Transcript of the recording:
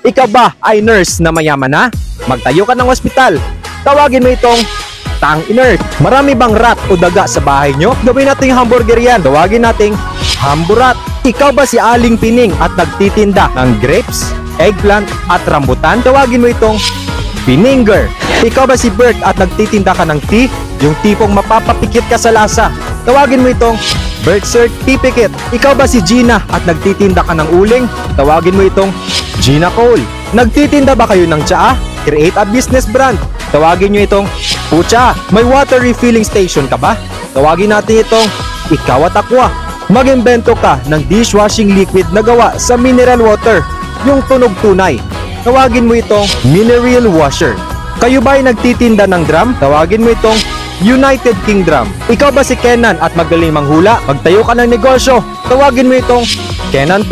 Ikaw ba ay nurse na mayaman na? Magtayo ka ng ospital. Tawagin mo itong tang-iner. Marami bang rat o daga sa bahay nyo? Gawin nating hamburger yan. Tawagin nating hamburat. Ikaw ba si Aling Pining at nagtitinda ng grapes, eggplant at rambutan? Tawagin mo itong Pininger. Ikaw ba si Bert at nagtitinda ka ng tea? Yung tipong mapapapikit ka sa lasa. Tawagin mo itong Bert Certificate. Ikaw ba si Gina at nagtitinda ka ng uling? Tawagin mo itong Gina Cole. Nagtitinda ba kayo ng tsaa? Create a business brand. Tawagin nyo itong Pucha. May water refilling station ka ba? Tawagin natin itong Ikaw at Aqua. Mag-imbento ka ng dishwashing liquid na gawa sa mineral water, yung tunog tunay. Tawagin mo itong Mineral Washer. Kayo ba ay nagtitinda ng drum? Tawagin mo itong United Kingdom. Ikaw ba si Kenan at magaling manghula? Magtayo ka ng negosyo. Tawagin mo itong Kenan